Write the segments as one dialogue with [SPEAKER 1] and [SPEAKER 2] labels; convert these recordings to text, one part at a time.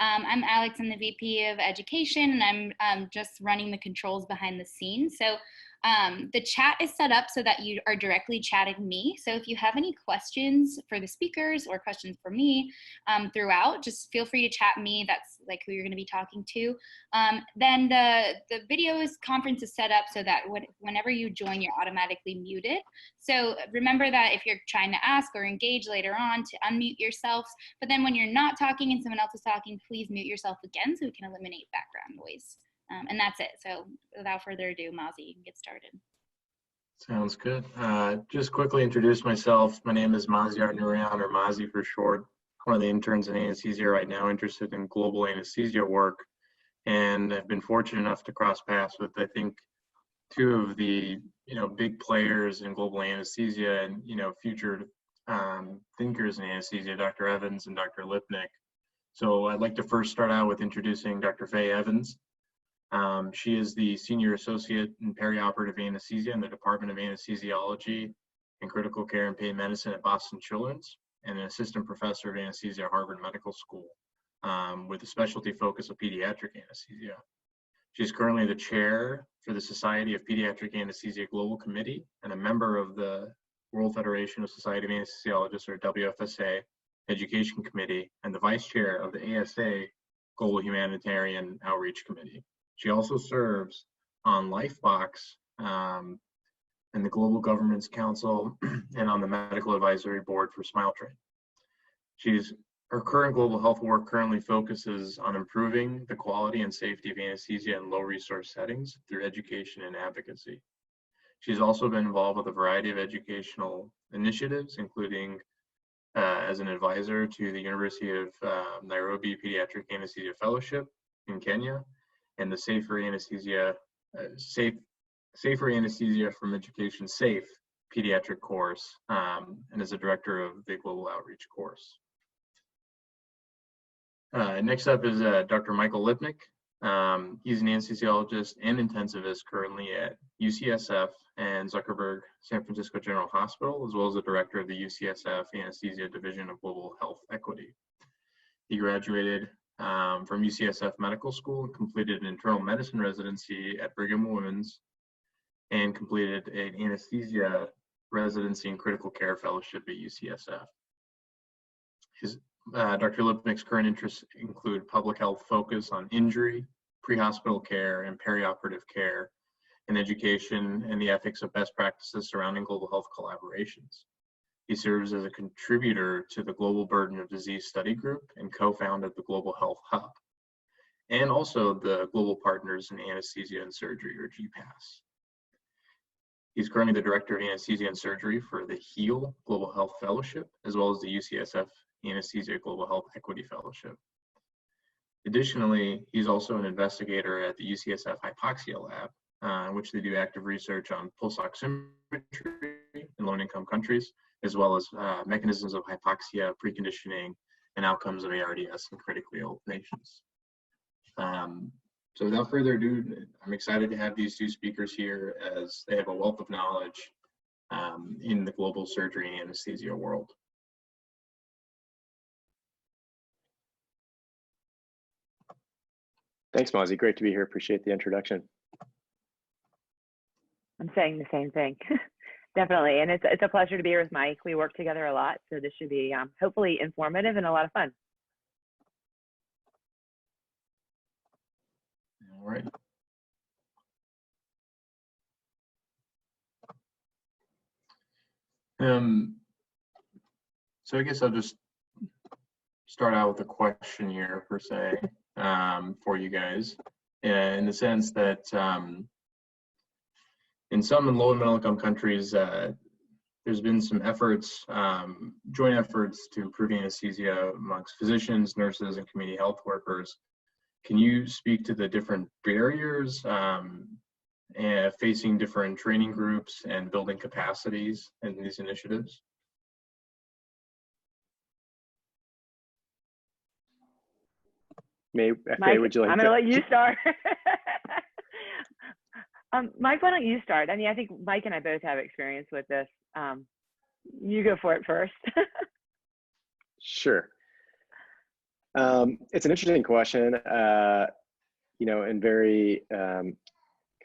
[SPEAKER 1] I'm Alex, I'm the VP of Education, and I'm just running the controls behind the scenes. So the chat is set up so that you are directly chatting me. So if you have any questions for the speakers or questions for me throughout, just feel free to chat me. That's like who you're going to be talking to. Then the video conference is set up so that whenever you join, you're automatically muted. So remember that if you're trying to ask or engage later on, to unmute yourselves. But then when you're not talking and someone else is talking, please mute yourself again so we can eliminate background noise. And that's it. So without further ado, Mazi, you can get started.
[SPEAKER 2] Sounds good. Just quickly introduce myself. My name is Mazi Nourian, or Mazi for short. One of the interns in anesthesia right now, interested in global anesthesia work. And I've been fortunate enough to cross paths with, I think, two of the big players in global anesthesia and future thinkers in anesthesia, Dr. Evans and Dr. Lipnick. So I'd like to first start out with introducing Dr. Faye Evans. She is the Senior Associate in Perioperative Anesthesia in the Department of Anesthesiology and Critical Care and Pain Medicine at Boston Children's, and an Assistant Professor of Anesthesia at Harvard Medical School, with a specialty focus of pediatric anesthesia. She's currently the Chair for the Society of Pediatric Anesthesia Global Committee and a member of the World Federation of Society of Anesthesiologists, or WFSA, Education Committee, and the Vice Chair of the ASA Global Humanitarian Outreach Committee. She also serves on Lifebox and the Global Governments Council and on the Medical Advisory Board for SmileTrain. Her current global health work currently focuses on improving the quality and safety of anesthesia in low resource settings through education and advocacy. She's also been involved with a variety of educational initiatives, including as an advisor to the University of Nairobi Pediatric Anesthesia Fellowship in Kenya, and the Safer Anesthesia from Education Safe pediatric course, and is a director of the Global Outreach course. Next up is Dr. Michael Lipnick. He's an anesthesiologist and intensivist currently at UCSF and Zuckerberg San Francisco General Hospital, as well as the director of the UCSF Anesthesia Division of Global Health Equity. He graduated from UCSF Medical School, completed an internal medicine residency at Brigham Women's, and completed an anesthesia residency and critical care fellowship at UCSF. Dr. Lipnick's current interests include public health focus on injury, pre-hospital care, and perioperative care, and education and the ethics of best practices surrounding global health collaborations. He serves as a contributor to the Global Burden of Disease Study Group and co-founded the Global Health Hub, and also the Global Partners in Anesthesia and Surgery, or GPAS. He's currently the Director of Anesthesia and Surgery for the HEAL Global Health Fellowship, as well as the UCSF Anesthesia Global Health Equity Fellowship. Additionally, he's also an investigator at the UCSF Hypoxia Lab, in which they do active research on pulse oximetry in low-income countries, as well as mechanisms of hypoxia, preconditioning, and outcomes of ARDS in critically ill patients. So without further ado, I'm excited to have these two speakers here, as they have a wealth of knowledge in the global surgery and anesthesia world.
[SPEAKER 3] Thanks, Mazi. Great to be here. Appreciate the introduction.
[SPEAKER 4] I'm saying the same thing. Definitely. And it's a pleasure to be here with Mike. We work together a lot, so this should be hopefully informative and a lot of fun.
[SPEAKER 2] All right. So I guess I'll just start out with a question here, per se, for you guys, in the sense that in some low and middle income countries, there's been some efforts, joint efforts to improve anesthesia amongst physicians, nurses, and community health workers. Can you speak to the different barriers facing different training groups and building capacities in these initiatives?
[SPEAKER 3] Faye, would you like
[SPEAKER 4] I'm going to let you start. Mike, why don't you start? I mean, I think Mike and I both have experience with this. You go for it first.
[SPEAKER 3] Sure. It's an interesting question, you know, and very kind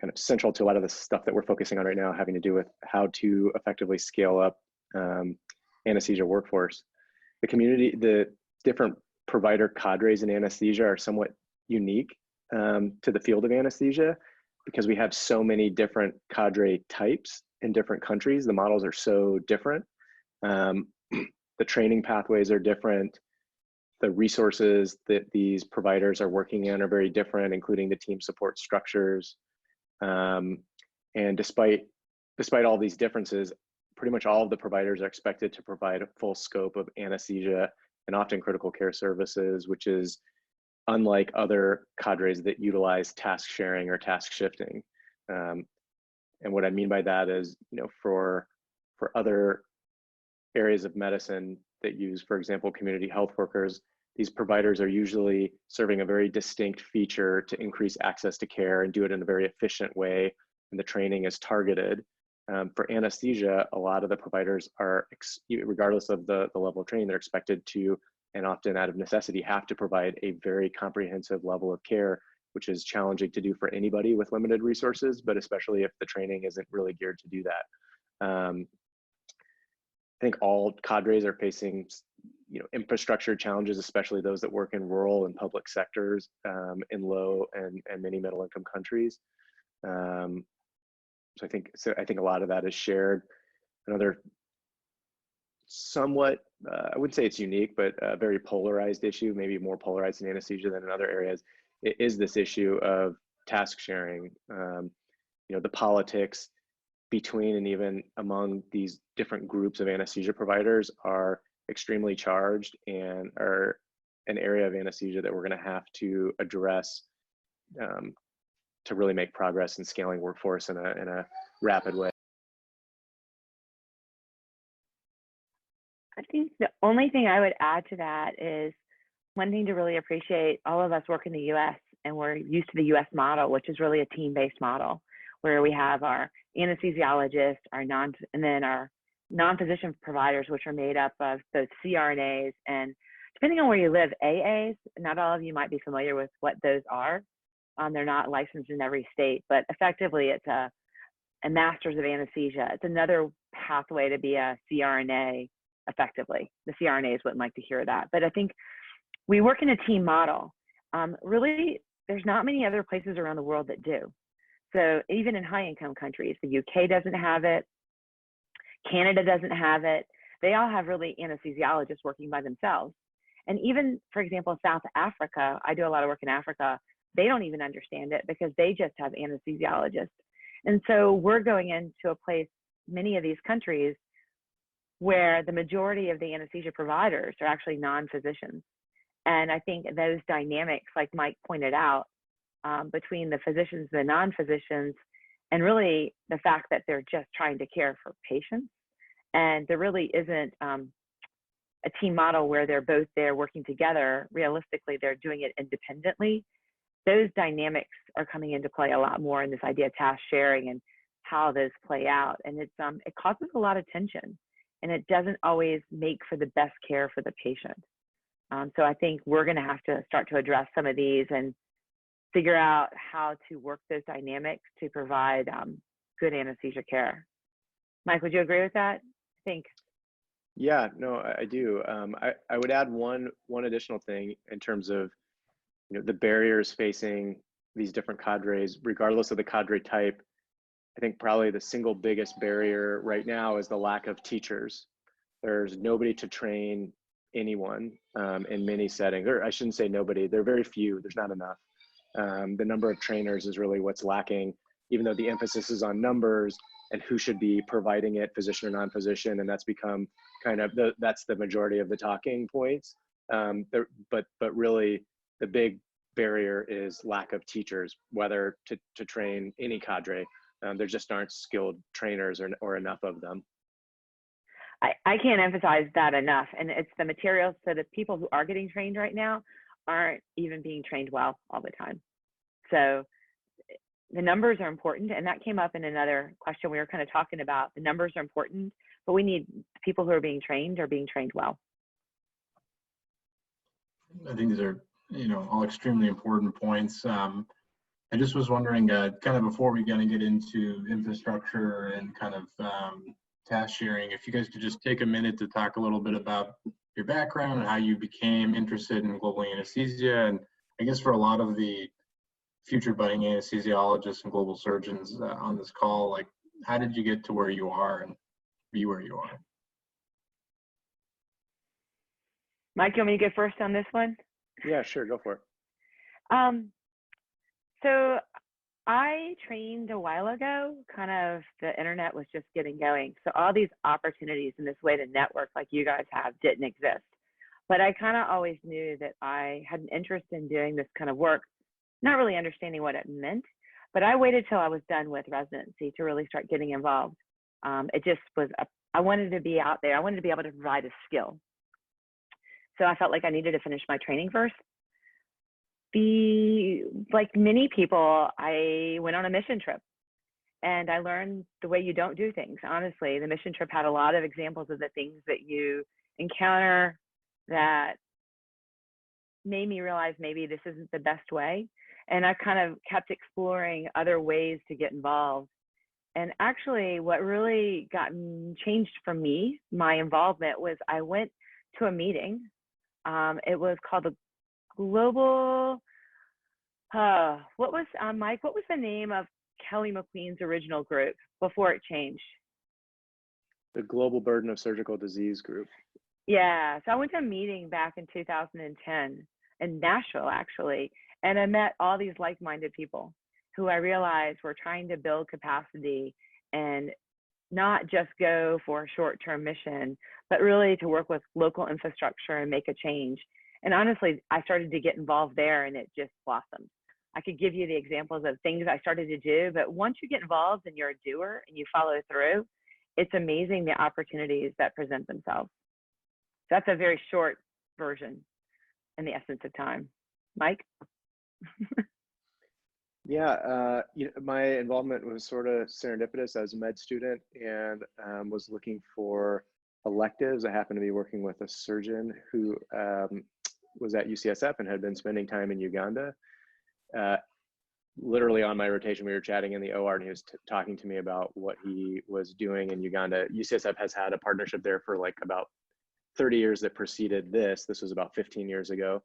[SPEAKER 3] of central to a lot of the stuff that we're focusing on right now, having to do with how to effectively scale up anesthesia workforce. The community, the different provider cadres in anesthesia are somewhat unique to the field of anesthesia because we have so many different cadre types in different countries. The models are so different. The training pathways are different. The resources that these providers are working in are very different, including the team support structures. And despite all these differences, pretty much all of the providers are expected to provide a full scope of anesthesia and often critical care services, which is unlike other cadres that utilize task sharing or task shifting. And what I mean by that is, you know, for other areas of medicine that use, for example, community health workers, these providers are usually serving a very distinct feature to increase access to care and do it in a very efficient way, and the training is targeted. For anesthesia, a lot of the providers are, regardless of the level of training, they're expected to, and often out of necessity, have to provide a very comprehensive level of care, which is challenging to do for anybody with limited resources, but especially if the training isn't really geared to do that. I think all cadres are facing, you know, infrastructure challenges, especially those that work in rural and public sectors in low and many middle income countries. So I think a lot of that is shared. Another somewhat, I wouldn't say it's unique, but a very polarized issue, maybe more polarized in anesthesia than in other areas, is this issue of task sharing. You know, the politics between and even among these different groups of anesthesia providers are extremely charged and are an area of anesthesia that we're going to have to address to really make progress in scaling workforce in a rapid way.
[SPEAKER 4] I think the only thing I would add to that is one thing to really appreciate. All of us work in the US and we're used to the US model, which is really a team-based model where we have our anesthesiologists, and then our non-physician providers, which are made up of both CRNAs and, depending on where you live, AAs. Not all of you might be familiar with what those are. They're not licensed in every state, but effectively it's a master's of anesthesia. It's another pathway to be a CRNA effectively. The CRNAs wouldn't like to hear that, but I think we work in a team model. Really, there's not many other places around the world that do. So even in high income countries, the UK doesn't have it, Canada doesn't have it. They all have really anesthesiologists working by themselves. And even, for example, South Africa, I do a lot of work in Africa, they don't even understand it because they just have anesthesiologists. And so we're going into a place, many of these countries, where the majority of the anesthesia providers are actually non-physicians. And I think those dynamics, like Mike pointed out, between the physicians and the non-physicians, and really the fact that they're just trying to care for patients. And there really isn't a team model where they're both there working together. Realistically, they're doing it independently. Those dynamics are coming into play a lot more in this idea of task sharing and how those play out. And it causes a lot of tension, and it doesn't always make for the best care for the patient. So I think we're going to have to start to address some of these and figure out how to work those dynamics to provide good anesthesia care. Mike, would you agree with that? I think.
[SPEAKER 3] Yeah, no, I do. I would add one additional thing in terms of, you know, the barriers facing these different cadres, regardless of the cadre type. I think probably the single biggest barrier right now is the lack of teachers. There's nobody to train anyone in many settings, or I shouldn't say nobody, there are very few, there's not enough. The number of trainers is really what's lacking, even though the emphasis is on numbers and who should be providing it, physician or non-physician, and that's become kind of that's the majority of the talking points. But really the big barrier is lack of teachers, whether to train any cadre. There just aren't skilled trainers or enough of them.
[SPEAKER 4] I can't emphasize that enough. And it's the materials. So the people who are getting trained right now aren't even being trained well all the time. So the numbers are important. And that came up in another question we were kind of talking about. The numbers are important, but we need people who are being trained well.
[SPEAKER 2] I think these are, all extremely important points. I just was wondering, kind of before we kind of get into infrastructure and kind of task sharing, if you guys could just take a minute to talk a little bit about your background and how you became interested in global anesthesia. And I guess for a lot of the future budding anesthesiologists and global surgeons on this call, like, how did you get to where you are and be where you are?
[SPEAKER 4] Mike, you want me to go first on this one?
[SPEAKER 3] Yeah, sure, go for it.
[SPEAKER 4] So I trained a while ago, kind of the internet was just getting going. So all these opportunities and this way to network like you guys have didn't exist. But I kind of always knew that I had an interest in doing this kind of work, not really understanding what it meant, but I waited till I was done with residency to really start getting involved. It just was, I wanted to be out there. I wanted to be able to provide a skill. So I felt like I needed to finish my training first. Like many people, I went on a mission trip and I learned the way you don't do things. Honestly, the mission trip had a lot of examples of the things that you encounter that made me realize maybe this isn't the best way. And I kind of kept exploring other ways to get involved. And actually what really changed for me, my involvement, was I went to a meeting. It was called the Global, what was, Mike, what was the name of Kelly McQueen's original group before it changed?
[SPEAKER 3] The Global Burden of Surgical Disease Group.
[SPEAKER 4] Yeah, so I went to a meeting back in 2010 in Nashville, actually, and I met all these like-minded people who I realized were trying to build capacity and not just go for a short-term mission, but really to work with local infrastructure and make a change. And honestly, I started to get involved there and it just blossomed. I could give you the examples of things I started to do, but once you get involved and you're a doer and you follow through, it's amazing the opportunities that present themselves. That's a very short version in the essence of time. Mike?
[SPEAKER 3] Yeah, my involvement was sort of serendipitous. I was a med student and was looking for electives. I happened to be working with a surgeon who was at UCSF and had been spending time in Uganda. Literally on my rotation, we were chatting in the OR and he was talking to me about what he was doing in Uganda. UCSF has had a partnership there for like about 30 years that preceded this. This was about 15 years ago.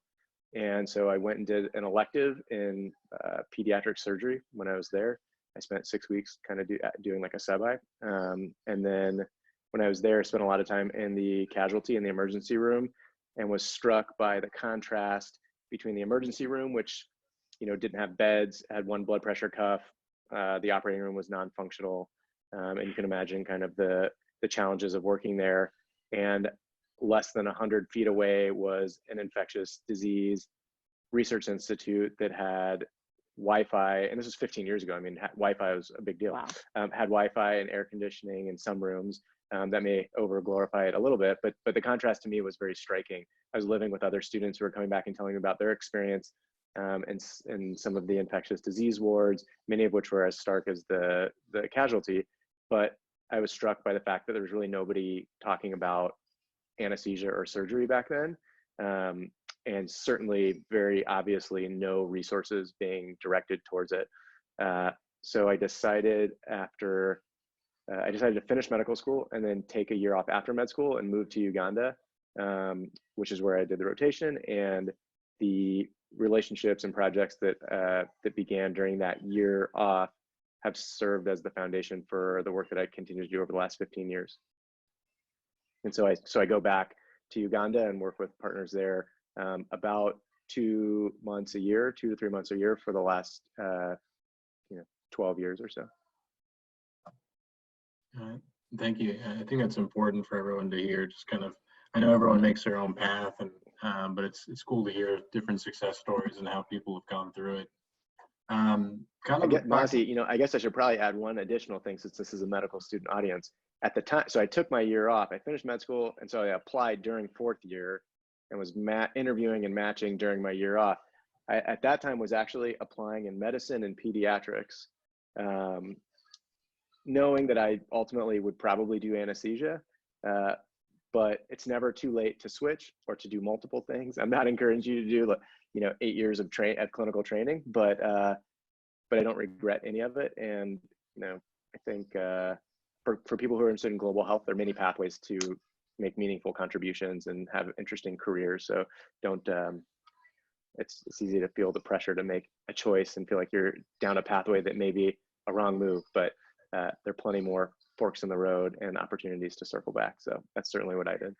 [SPEAKER 3] And so I went and did an elective in pediatric surgery when I was there. I spent 6 weeks kind of doing like a sub-I. And then when I was there, I spent a lot of time in the casualty in the emergency room and was struck by the contrast between the emergency room, which didn't have beds, had one blood pressure cuff. The operating room was non-functional. And you can imagine kind of the challenges of working there. And less than 100 feet away was an infectious disease research institute that had Wi-Fi, and this was 15 years ago. I mean, Wi-Fi was a big deal.
[SPEAKER 4] Wow.
[SPEAKER 3] Had Wi-Fi and air conditioning in some rooms. That may over-glorify it a little bit, but the contrast to me was very striking. I was living with other students who were coming back and telling me about their experience in some of the infectious disease wards, many of which were as stark as the casualty. But I was struck by the fact that there was really nobody talking about anesthesia or surgery back then. And certainly very obviously no resources being directed towards it. So I decided to finish medical school and then take a year off after med school and move to Uganda, which is where I did the rotation. And the relationships and projects that began during that year off have served as the foundation for the work that I continue to do over the last 15 years. And so I go back to Uganda and work with partners there about 2 months a year, 2 to 3 months a year for the last 12 years or so.
[SPEAKER 2] Thank you. I think that's important for everyone to hear. Just kind of, I know everyone makes their own path, and but it's cool to hear different success stories and how people have gone through it.
[SPEAKER 3] Mazi, I guess I should probably add one additional thing since this is a medical student audience. At the time, so I took my year off. I finished med school, and so I applied during 4th year and was interviewing and matching during my year off. I, at that time, was actually applying in medicine and pediatrics, knowing that I ultimately would probably do anesthesia. but it's never too late to switch or to do multiple things. I'm not encouraging you to do, you know, 8 years of clinical training, but I don't regret any of it. And, you know, I think for people who are interested in global health, there are many pathways to make meaningful contributions and have interesting careers. So don't, it's easy to feel the pressure to make a choice and feel like you're down a pathway that may be a wrong move, but there are plenty more forks in the road and opportunities to circle back. So that's certainly what I did.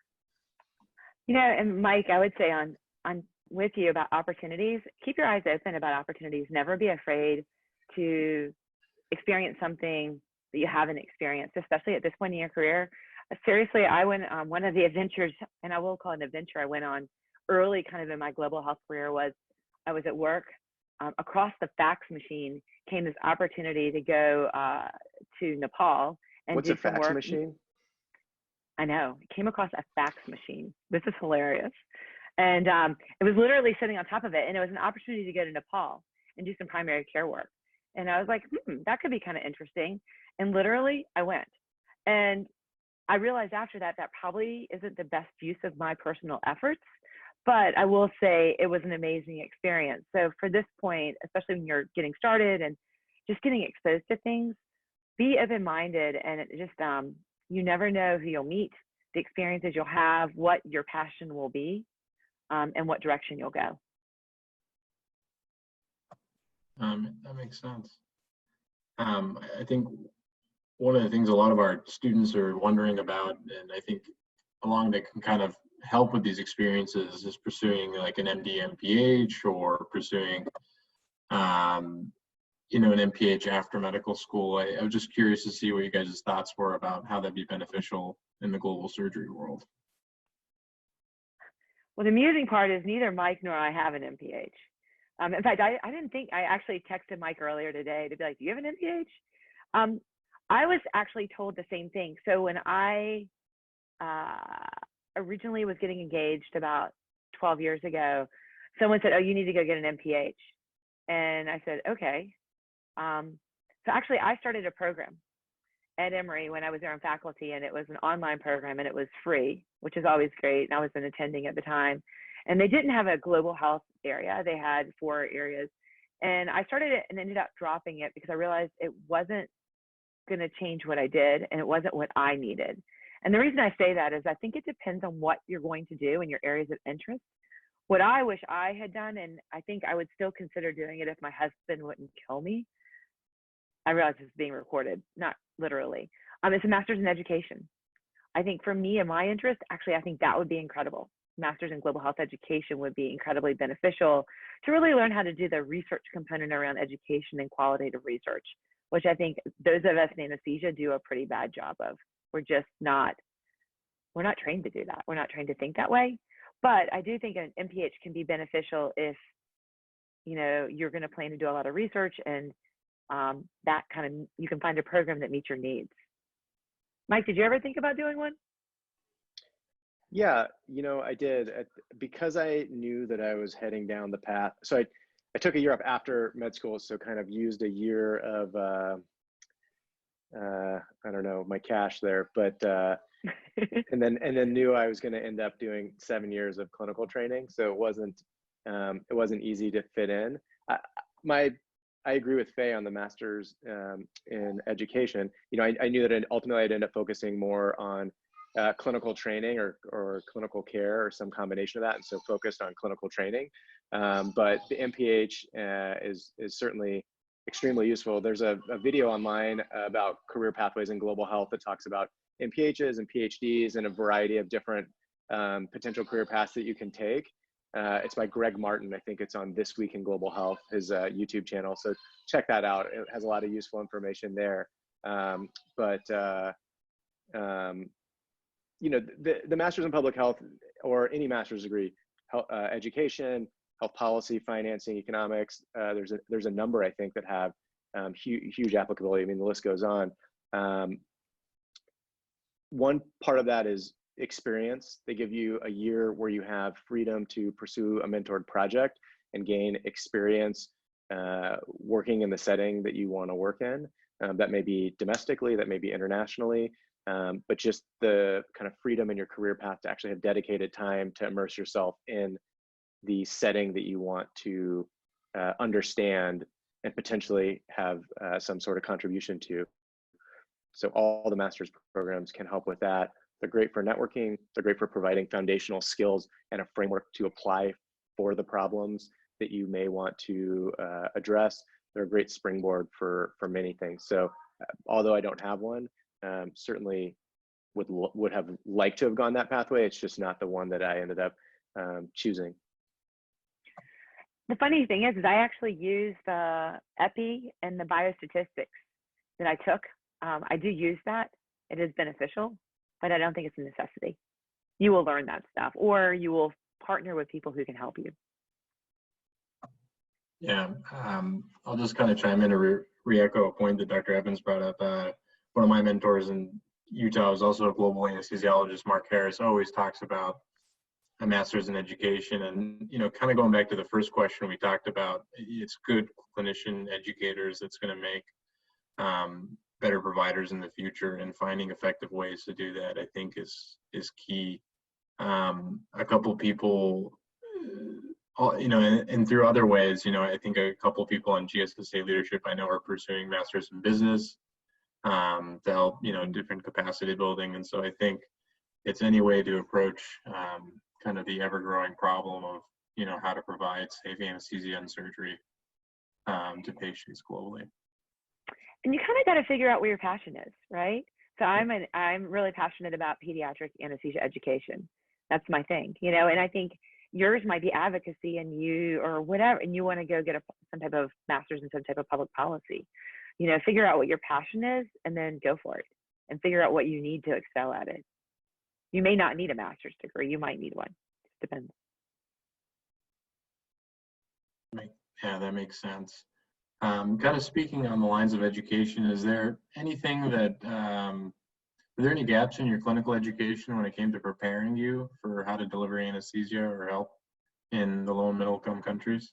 [SPEAKER 4] You know, and Mike, I would say on with you about opportunities, keep your eyes open about opportunities. Never be afraid to experience something that you haven't experienced, especially at this point in your career. Seriously, I went on one of the adventures, and I will call it an adventure I went on early kind of in my global health career was I was at work. Across the fax machine came this opportunity to go to Nepal and
[SPEAKER 3] What's
[SPEAKER 4] do
[SPEAKER 3] a
[SPEAKER 4] some
[SPEAKER 3] fax
[SPEAKER 4] work.
[SPEAKER 3] machine?
[SPEAKER 4] I know, came across a fax machine. This is hilarious. And it was literally sitting on top of it. And it was an opportunity to go to Nepal and do some primary care work. And I was like, that could be kind of interesting. And literally I went. And I realized after that, that probably isn't the best use of my personal efforts, but I will say it was an amazing experience. So for this point, especially when you're getting started and just getting exposed to things, be open-minded, and it just, you never know who you'll meet, the experiences you'll have, what your passion will be, and what direction you'll go.
[SPEAKER 2] That makes sense. I think one of the things a lot of our students are wondering about, and I think along that can kind of help with these experiences, is pursuing like an MD, MPH, or pursuing, you know, an MPH after medical school. I was just curious to see what you guys' thoughts were about how that'd be beneficial in the global surgery world.
[SPEAKER 4] Well, the amusing part is neither Mike nor I have an MPH. In fact, I didn't think, I actually texted Mike earlier today to be like, do you have an MPH? I was actually told the same thing. So when I originally was getting engaged about 12 years ago, someone said, oh, you need to go get an MPH. And I said, okay. So actually I started a program at Emory when I was there on faculty, and it was an online program and it was free, which is always great. And I was an attending at the time, and they didn't have a global health area. They had 4 areas, and I started it and ended up dropping it because I realized it wasn't going to change what I did, and it wasn't what I needed. And the reason I say that is I think it depends on what you're going to do in your areas of interest. What I wish I had done, and I think I would still consider doing it if my husband wouldn't kill me. I realize this is being recorded, not literally. It's a master's in education. I think for me and my interest, actually, I think that would be incredible. Master's in global health education would be incredibly beneficial to really learn how to do the research component around education and qualitative research, which I think those of us in anesthesia do a pretty bad job of. We're not trained to do that. We're not trained to think that way. But I do think an MPH can be beneficial if, you know, you're going to plan to do a lot of research, and that kind of, you can find a program that meets your needs. Mike, did you ever think about doing one?
[SPEAKER 3] Yeah, you know, I did, because I knew that I was heading down the path. So I took a year off after med school, so kind of used a year of, I don't know, my cash there, but, and then knew I was going to end up doing 7 years of clinical training. So it wasn't easy to fit in. I agree with Faye on the master's in education. You know, I knew that ultimately I'd end up focusing more on clinical training or clinical care or some combination of that, and so focused on clinical training. But the MPH is certainly extremely useful. There's a video online about career pathways in global health that talks about MPHs and PhDs and a variety of different potential career paths that you can take. It's by Greg Martin. I think it's on This Week in Global Health, his YouTube channel. So check that out. It has a lot of useful information there. You know, the master's in public health or any master's degree, education, health policy, financing, economics, there's a number, I think, that have huge applicability. I mean, the list goes on. One part of that is experience. They give you a year where you have freedom to pursue a mentored project and gain experience working in the setting that you want to work in. That may be domestically, that may be internationally. but just the kind of freedom in your career path to actually have dedicated time to immerse yourself in the setting that you want to understand and potentially have some sort of contribution to. So all the master's programs can help with that. They're great for networking. They're great for providing foundational skills and a framework to apply for the problems that you may want to address. They're a great springboard for many things. So although I don't have one, certainly would have liked to have gone that pathway. It's just not the one that I ended up choosing.
[SPEAKER 4] The funny thing is I actually use the epi and the biostatistics that I took. I do use that. It is beneficial, but I don't think it's a necessity. You will learn that stuff, or you will partner with people who can help you.
[SPEAKER 2] Yeah, I'll just kind of chime in to re-echo a point that Dr. Evans brought up. One of my mentors in Utah is also a global anesthesiologist, Mark Harris, always talks about a master's in education. And, you know, kind of going back to the first question we talked about, it's good clinician educators that's going to make better providers in the future, and finding effective ways to do that, I think, is key. A couple people, you know, and through other ways, you know, I think a couple people on GSSA leadership I know are pursuing masters in business to help, you know, in different capacity building. And so I think it's any way to approach kind of the ever-growing problem of, you know, how to provide safe anesthesia and surgery to patients globally.
[SPEAKER 4] And you kind of got to figure out where your passion is, right? So I'm really passionate about pediatric anesthesia education. That's my thing, you know, and I think yours might be advocacy, and you, or whatever, and you want to go get some type of master's in some type of public policy. You know, figure out what your passion is and then go for it, and figure out what you need to excel at it. You may not need a master's degree. You might need one. It depends.
[SPEAKER 2] Yeah, that makes sense. Kind of speaking on the lines of education, is there anything that, were there any gaps in your clinical education when it came to preparing you for how to deliver anesthesia or help in the low and middle income countries?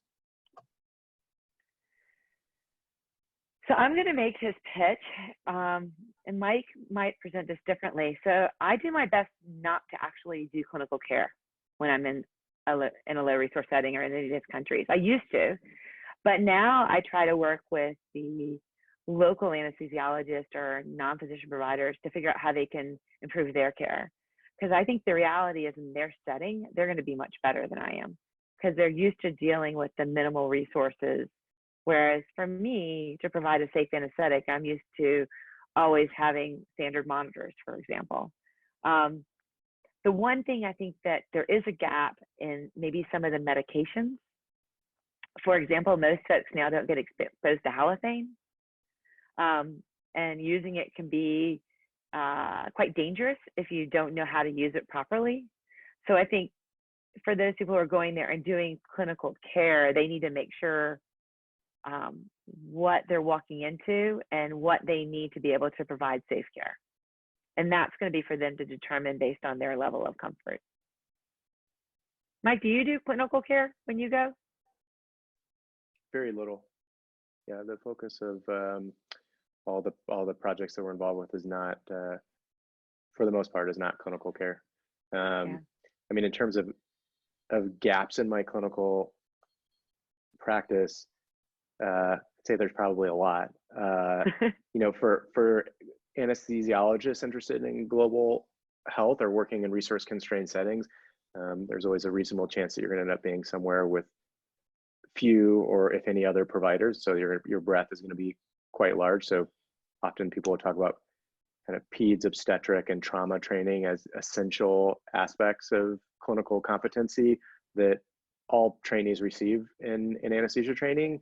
[SPEAKER 4] So I'm going to make his pitch, and Mike might present this differently. So I do my best not to actually do clinical care when I'm in a low resource setting or in any of these countries. I used to, but now I try to work with the local anesthesiologists or non-physician providers to figure out how they can improve their care. Because I think the reality is, in their setting, they're going to be much better than I am, because they're used to dealing with the minimal resources. Whereas for me, to provide a safe anesthetic, I'm used to always having standard monitors, for example. The one thing I think that there is a gap in maybe some of the medications. For example, most folks now don't get exposed to halothane, and using it can be quite dangerous if you don't know how to use it properly. So I think for those people who are going there and doing clinical care, they need to make sure what they're walking into and what they need to be able to provide safe care. And that's going to be for them to determine based on their level of comfort. Mike, do you do clinical care when you go?
[SPEAKER 3] Very little. Yeah, the focus of all the projects that we're involved with is not, for the most part, is not clinical care. I mean, in terms of gaps in my clinical practice, I'd say there's probably a lot. You know, for anesthesiologists interested in global health or working in resource constrained settings, there's always a reasonable chance that you're going to end up being somewhere with few or if any other providers. So your breadth is going to be quite large. So often people will talk about kind of peds, obstetric, and trauma training as essential aspects of clinical competency that all trainees receive in anesthesia training.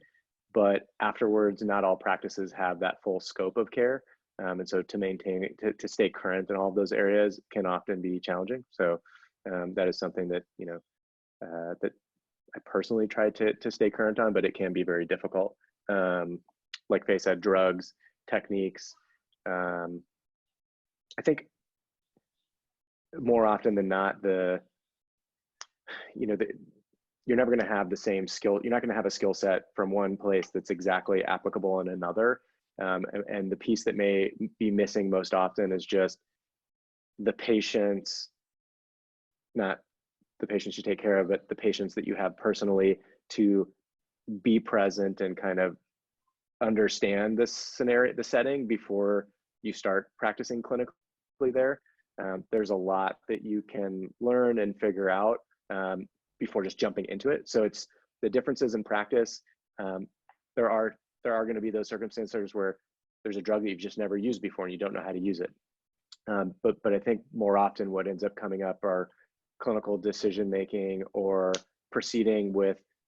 [SPEAKER 3] But afterwards, not all practices have that full scope of care. And so to maintain, to stay current in all of those areas can often be challenging. So that is something that, you know, that I personally try to stay current on, but it can be very difficult. Like Faye said, drugs, techniques. I think more often than not, you're never going to have the same skill. You're not going to have a skill set from one place that's exactly applicable in another. And the piece that may be missing most often is just the patients, not the patients you take care of, but the patients that you have personally, to be present and kind of understand this scenario, the setting, before you start practicing clinically there. There's a lot that you can learn and figure out before just jumping into it. So it's the differences in practice. There are going to be those circumstances where there's a drug that you've just never used before and you don't know how to use it. But I think more often what ends up coming up are clinical decision making, or proceeding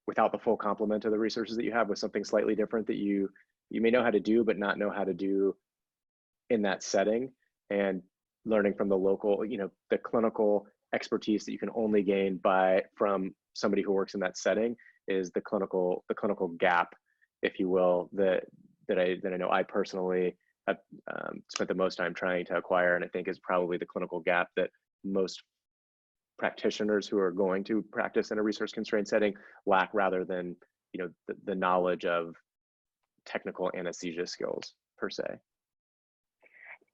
[SPEAKER 3] without the full complement of the resources that you have, with something slightly different that you may know how to do but not know how to do in that setting, and learning from the local, the clinical expertise that you can only gain from somebody who works in that setting, is the clinical gap, if you will, that I know I personally have spent the most time trying to acquire, and I think is probably the clinical gap that most practitioners who are going to practice in a resource constrained setting lack, rather than the knowledge of technical anesthesia skills per se.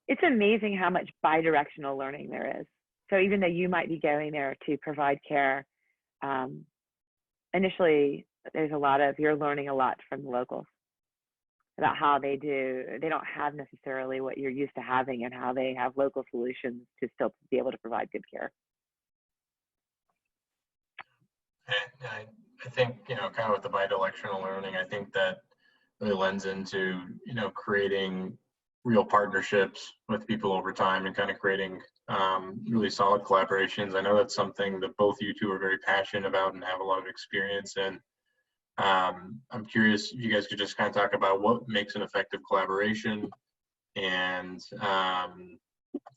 [SPEAKER 4] It's amazing how much bidirectional learning there is. So even though you might be going there to provide care, initially you're learning a lot from the locals about how they don't have necessarily what you're used to having, and how they have local solutions to still be able to provide good care.
[SPEAKER 2] And I think, kind of with the bidirectional learning, I think that really lends into, creating real partnerships with people over time, and kind of creating really solid collaborations. I know that's something that both you two are very passionate about and have a lot of experience in. I'm curious if you guys could just kind of talk about what makes an effective collaboration, and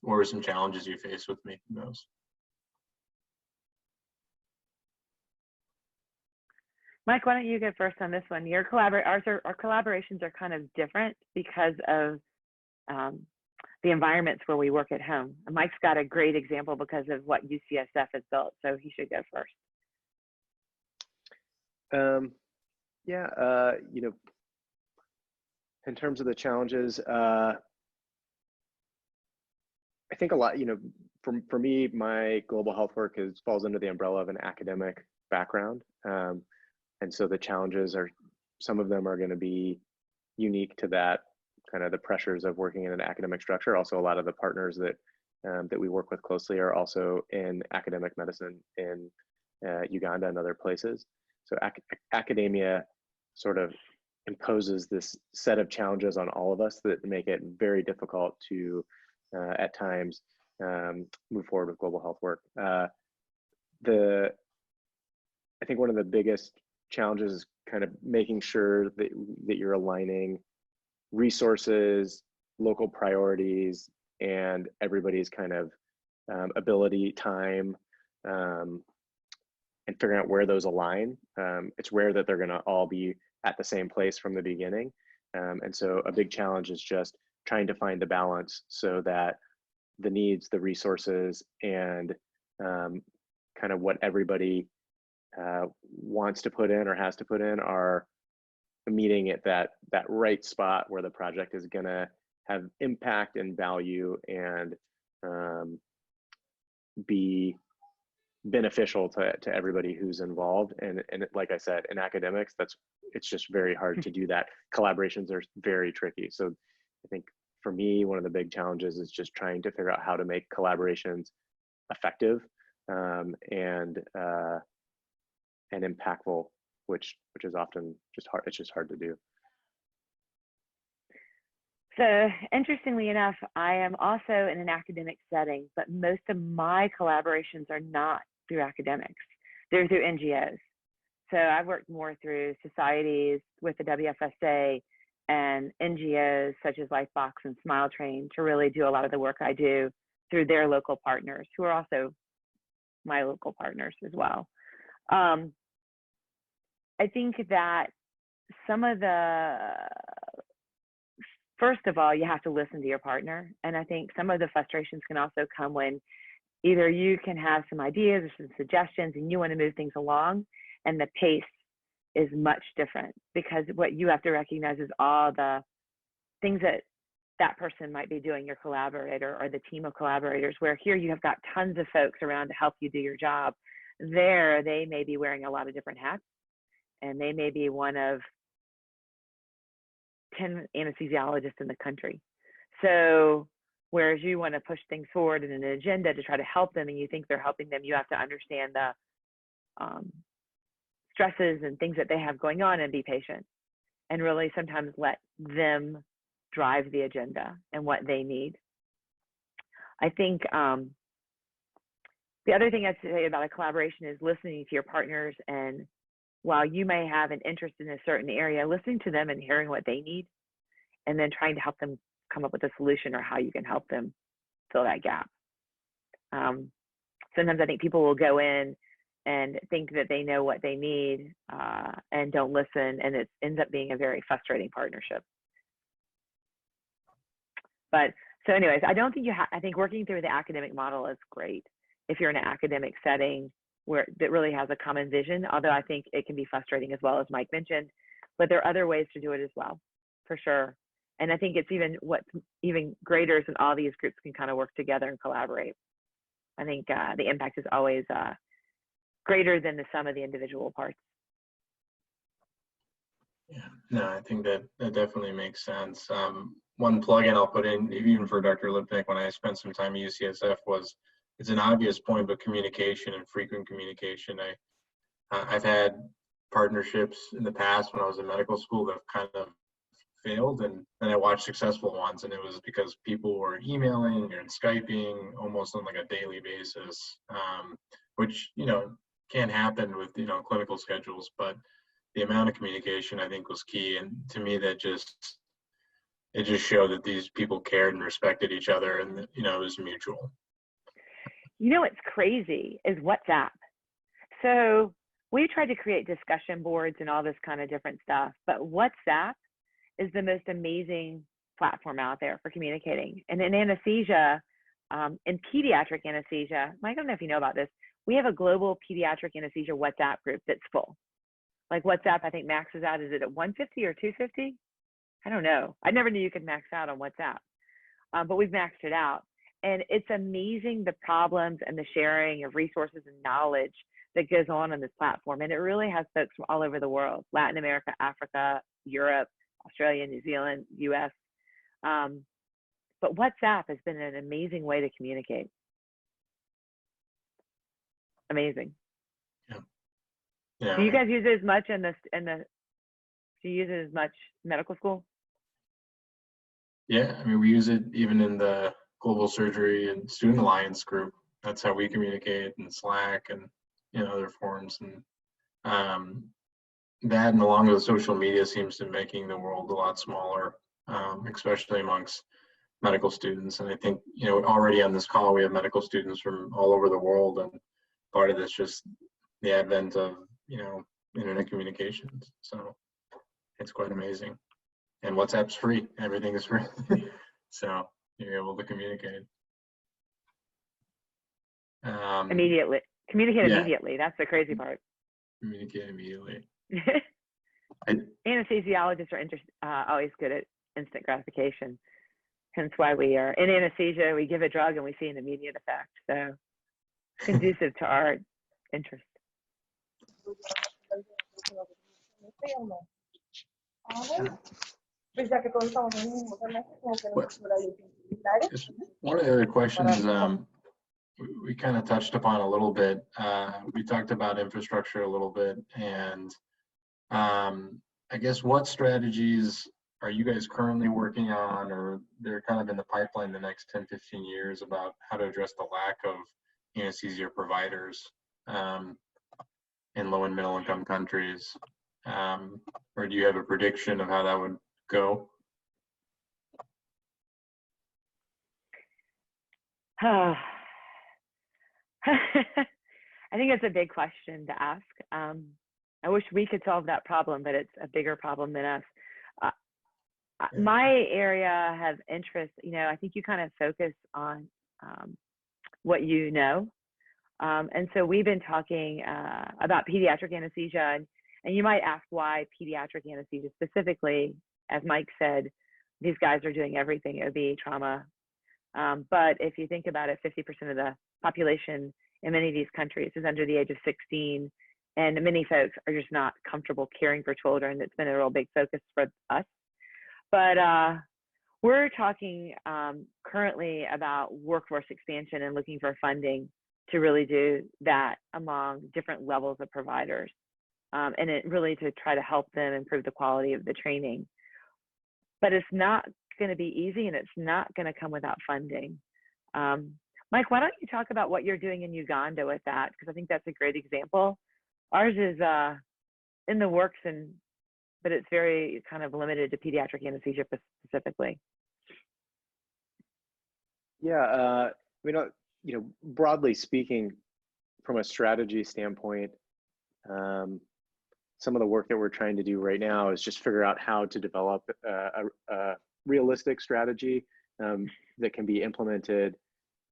[SPEAKER 2] what are some challenges you face with making those?
[SPEAKER 4] Mike, why don't you go first on this one? Our collaborations are kind of different because of the environments where we work at home. And Mike's got a great example because of what UCSF has built, so he should go first.
[SPEAKER 3] In terms of the challenges, I think a lot, for me, my global health work falls under the umbrella of an academic background. And so the challenges some of them are going to be unique to that, kind of the pressures of working in an academic structure. Also, a lot of the partners that we work with closely are also in academic medicine in Uganda and other places. So academia sort of imposes this set of challenges on all of us that make it very difficult to, at times, move forward with global health work. I think one of the biggest challenges is kind of making sure that you're aligning resources, local priorities, and everybody's kind of ability, time, and figuring out where those align. It's rare that they're going to all be at the same place from the beginning. And so a big challenge is just trying to find the balance so that the needs, the resources, and kind of what everybody wants to put in or has to put in are meeting at that right spot where the project is going to have impact and value, and be beneficial to everybody who's involved. And like I said, in academics, it's just very hard to do that. Collaborations are very tricky. So I think for me, one of the big challenges is just trying to figure out how to make collaborations effective and impactful, which is often just hard. It's just hard to do.
[SPEAKER 4] So interestingly enough, I am also in an academic setting, but most of my collaborations are not through academics. They're through NGOs. So I've worked more through societies with the WFSA and NGOs such as Lifebox and Smile Train to really do a lot of the work I do through their local partners, who are also my local partners as well. I think that first of all, you have to listen to your partner. And I think some of the frustrations can also come when either you can have some ideas or some suggestions and you want to move things along, and the pace is much different, because what you have to recognize is all the things that that person might be doing your collaborator or the team of collaborators, where here you have got tons of folks around to help you do your job. There, they may be wearing a lot of different hats, and they may be one of 10 anesthesiologists in the country. So whereas you want to push things forward in an agenda to try to help them, and you think they're helping them, you have to understand the stresses and things that they have going on and be patient, and really sometimes let them drive the agenda and what they need. I think the other thing I'd say about a collaboration is listening to your partners, and while you may have an interest in a certain area, listening to them and hearing what they need, and then trying to help them come up with a solution or how you can help them fill that gap. Sometimes I think people will go in and think that they know what they need and don't listen, and it ends up being a very frustrating partnership. But so anyways, I don't think I think working through the academic model is great if you're in an academic setting where that really has a common vision, although I think it can be frustrating as well, as Mike mentioned, but there are other ways to do it as well, for sure. And I think it's what's even greater is when all these groups can kind of work together and collaborate. I think the impact is always greater than the sum of the individual parts.
[SPEAKER 2] Yeah, no, I think that definitely makes sense. One plug-in I'll put in, even for Dr. Lipnick, when I spent some time at UCSF, was it's an obvious point, but communication and frequent communication. I've had partnerships in the past when I was in medical school that have kind of failed, and then I watched successful ones, and it was because people were emailing and Skyping almost on like a daily basis, which, you know, can happen with, you know, clinical schedules, but the amount of communication I think was key. And to me, it just showed that these people cared and respected each other, and, you know, it was mutual.
[SPEAKER 4] You know, what's crazy is WhatsApp. So we tried to create discussion boards and all this kind of different stuff, but WhatsApp is the most amazing platform out there for communicating. And in anesthesia, in pediatric anesthesia, Mike, I don't know if you know about this, we have a global pediatric anesthesia WhatsApp group that's full. Like WhatsApp, I think maxes out, is it at 150 or 250? I don't know. I never knew you could max out on WhatsApp, but we've maxed it out. And it's amazing the problems and the sharing of resources and knowledge that goes on this platform. And it really has folks from all over the world, Latin America, Africa, Europe, Australia, New Zealand, US. But WhatsApp has been an amazing way to communicate. Amazing.
[SPEAKER 2] Yeah.
[SPEAKER 4] Do you guys use it as much do you use it as much in medical school?
[SPEAKER 2] Yeah, I mean, we use it even in the Global Surgery and Student Alliance group. That's how we communicate, in Slack and, you know, other forums. And that, and along with social media, seems to be making the world a lot smaller, especially amongst medical students. And I think, you know, already on this call, we have medical students from all over the world, and part of this just the advent of, you know, internet communications. So it's quite amazing. And WhatsApp's free. Everything is free. So you're able to communicate.
[SPEAKER 4] Immediately. Communicate immediately. That's the crazy part.
[SPEAKER 2] Communicate immediately.
[SPEAKER 4] Anesthesiologists are always good at instant gratification. Hence why we are in anesthesia, we give a drug and we see an immediate effect. So conducive to our interest.
[SPEAKER 2] One of the other questions we kind of touched upon a little bit, we talked about infrastructure a little bit, and I guess what strategies are you guys currently working on, or they're kind of in the pipeline the next 10, 15 years, about how to address the lack of anesthesia providers in low and middle income countries? Or do you have a prediction of how that would go?
[SPEAKER 4] I think it's a big question to ask. I wish we could solve that problem, but it's a bigger problem than us. My area has interest, you know, I think you kind of focus on what you know. And so we've been talking about pediatric anesthesia, and you might ask why pediatric anesthesia specifically. As Mike said, these guys are doing everything, OB, trauma. But if you think about it, 50% of the population in many of these countries is under the age of 16, and many folks are just not comfortable caring for children. It's been a real big focus for us. But we're talking currently about workforce expansion and looking for funding to really do that among different levels of providers, and it really to try to help them improve the quality of the training. But it's not going to be easy, and it's not going to come without funding. Mike, why don't you talk about what you're doing in Uganda with that? Because I think that's a great example. Ours is in the works, but it's very kind of limited to pediatric anesthesia specifically.
[SPEAKER 3] Yeah, broadly speaking, from a strategy standpoint, some of the work that we're trying to do right now is just figure out how to develop a realistic strategy that can be implemented.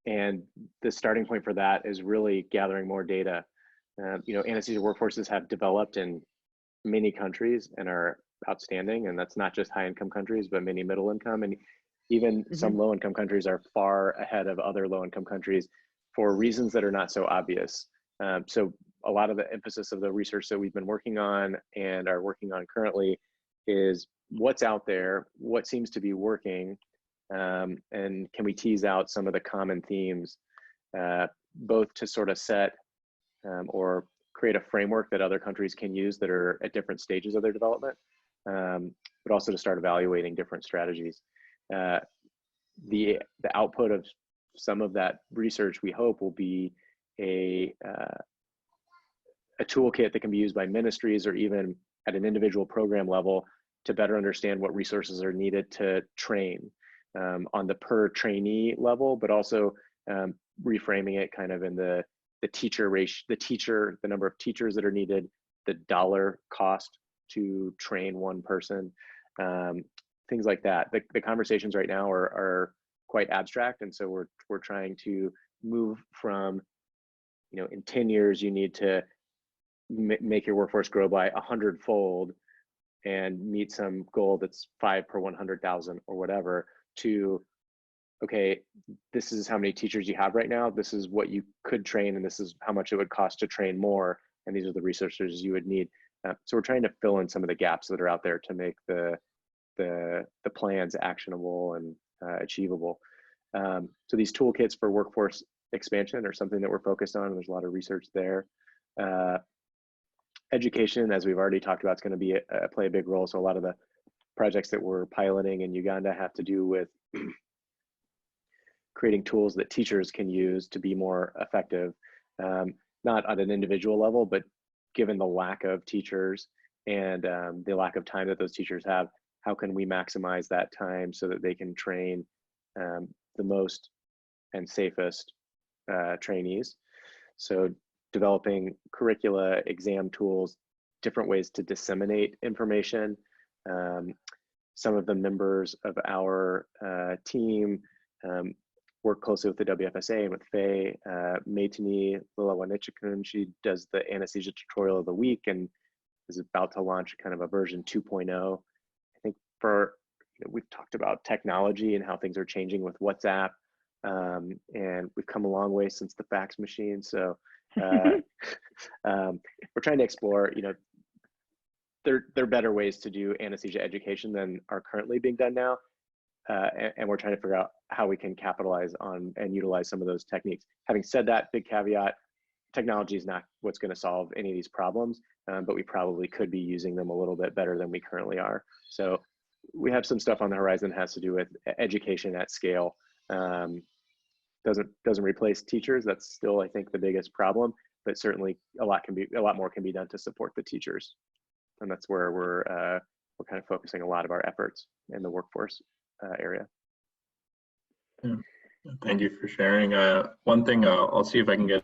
[SPEAKER 3] And the starting point for that is really gathering more data. Anesthesia workforces have developed in many countries and are outstanding. And that's not just high income countries, but many middle income, and even some low income countries are far ahead of other low income countries for reasons that are not so obvious. So a lot of the emphasis of the research that we've been working on and are working on currently is what's out there, what seems to be working, and can we tease out some of the common themes, both to sort of set or create a framework that other countries can use that are at different stages of their development, but also to start evaluating different strategies. The output of some of that research, we hope, will be a toolkit that can be used by ministries or even at an individual program level to better understand what resources are needed to train on the per trainee level, but also reframing it kind of in the teacher ratio, the number of teachers that are needed, the dollar cost to train one person, things like that. The conversations right now are quite abstract, and so we're trying to move from, in 10 years you need to make your workforce grow by 100-fold and meet some goal that's 5 per 100,000 or whatever, to, okay, this is how many teachers you have right now, this is what you could train, and this is how much it would cost to train more, and these are the resources you would need. So we're trying to fill in some of the gaps that are out there to make the plans actionable and achievable. So these toolkits for workforce expansion are something that we're focused on, and there's a lot of research there. Education, as we've already talked about, is going to play a big role. So a lot of the projects that we're piloting in Uganda have to do with creating tools that teachers can use to be more effective, not at an individual level, but given the lack of teachers and the lack of time that those teachers have, how can we maximize that time so that they can train the most and safest trainees? So developing curricula, exam tools, different ways to disseminate information. Some of the members of our team work closely with the WFSA and with Faye. Maitini Lilawanichikun, she does the anesthesia tutorial of the week and is about to launch kind of a version 2.0. I think we've talked about technology and how things are changing with WhatsApp, and we've come a long way since the fax machine. So we're trying to explore, there are better ways to do anesthesia education than are currently being done now. And we're trying to figure out how we can capitalize on and utilize some of those techniques. Having said that, big caveat, technology is not what's going to solve any of these problems, but we probably could be using them a little bit better than we currently are. So we have some stuff on the horizon that has to do with education at scale. Doesn't replace teachers. That's still, I think, the biggest problem, but certainly a lot more can be done to support the teachers. And that's where we're kind of focusing a lot of our efforts in the workforce area.
[SPEAKER 2] Yeah. Thank you for sharing. One thing I'll see if I can get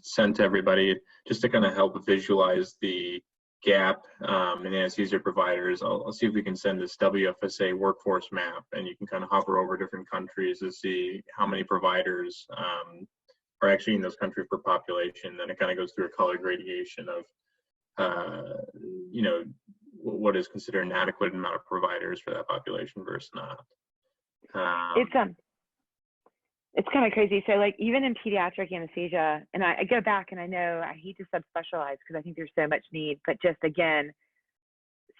[SPEAKER 2] sent to everybody just to kind of help visualize the gap in anesthesia providers. I'll see if we can send this WFSA workforce map, and you can kind of hover over different countries to see how many providers are actually in those countries per population. Then it kind of goes through a color gradation of what is considered an adequate amount of providers for that population versus not.
[SPEAKER 4] It's kind of crazy. So like even in pediatric anesthesia, and I go back and I know I hate to subspecialize because I think there's so much need, but just again,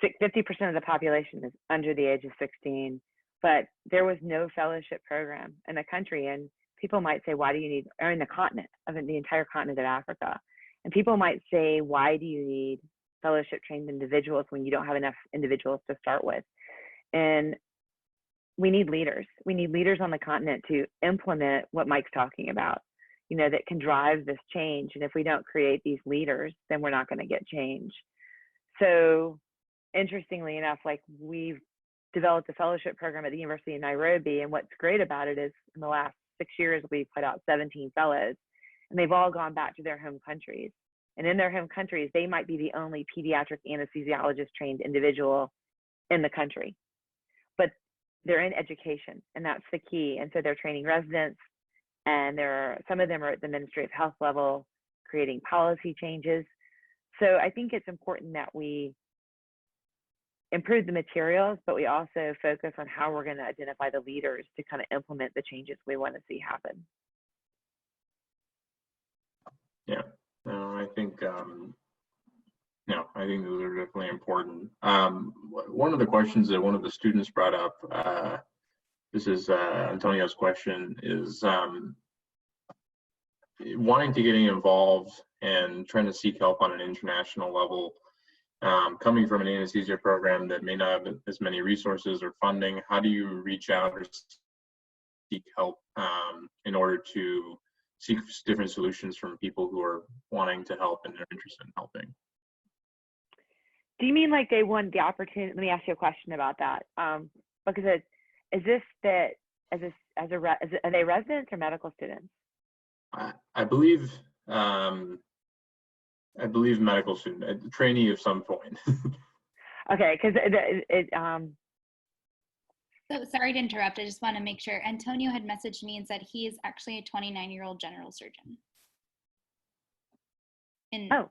[SPEAKER 4] 50% of the population is under the age of 16, but there was no fellowship program in the country. And people might say, why do you need, or in the continent, the entire continent of Africa. And people might say, why do you need fellowship trained individuals when you don't have enough individuals to start with? And we need leaders. We need leaders on the continent to implement what Mike's talking about, you know, that can drive this change. And if we don't create these leaders, then we're not going to get change. So interestingly enough, like we've developed a fellowship program at the University of Nairobi. And what's great about it is in the last 6 years, we put out 17 fellows, and they've all gone back to their home countries. And in their home countries, they might be the only pediatric anesthesiologist trained individual in the country. But they're in education, and that's the key. And so they're training residents, and some of them are at the Ministry of Health level, creating policy changes. So I think it's important that we improve the materials, but we also focus on how we're going to identify the leaders to kind of implement the changes we want to see happen.
[SPEAKER 2] Yeah, I think I think those are definitely important. One of the questions that one of the students brought up, this is Antonio's question, is wanting to get involved and trying to seek help on an international level. Coming from an anesthesia program that may not have as many resources or funding, how do you reach out or seek help in order to seek different solutions from people who are wanting to help and are interested in helping?
[SPEAKER 4] Do you mean like they want the opportunity? Let me ask you a question about that. Because are they residents or medical students?
[SPEAKER 2] I believe medical student, a trainee of some point.
[SPEAKER 4] Okay, because
[SPEAKER 1] So sorry to interrupt. I just want to make sure. Antonio had messaged me and said he is actually a 29-year-old general surgeon.
[SPEAKER 4] Oh,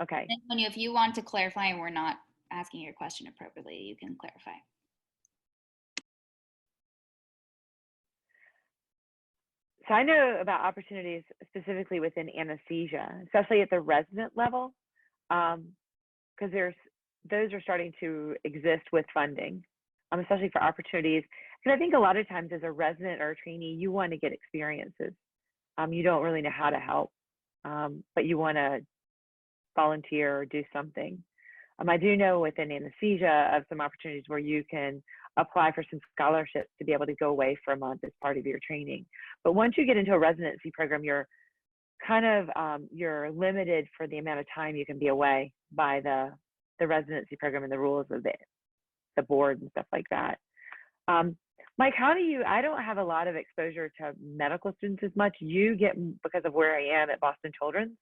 [SPEAKER 4] okay.
[SPEAKER 1] Antonio, if you want to clarify and we're not asking your question appropriately, you can clarify.
[SPEAKER 4] So I know about opportunities specifically within anesthesia, especially at the resident level, because those are starting to exist with funding, especially for opportunities. Because I think a lot of times as a resident or a trainee, you want to get experiences. You don't really know how to help, but you want to volunteer or do something. I do know within anesthesia of some opportunities where you can apply for some scholarships to be able to go away for a month as part of your training. But once you get into a residency program, you're kind of, you're limited for the amount of time you can be away by the residency program and the rules of the board and stuff like that. Mike, I don't have a lot of exposure to medical students as much. You get, because of where I am at Boston Children's,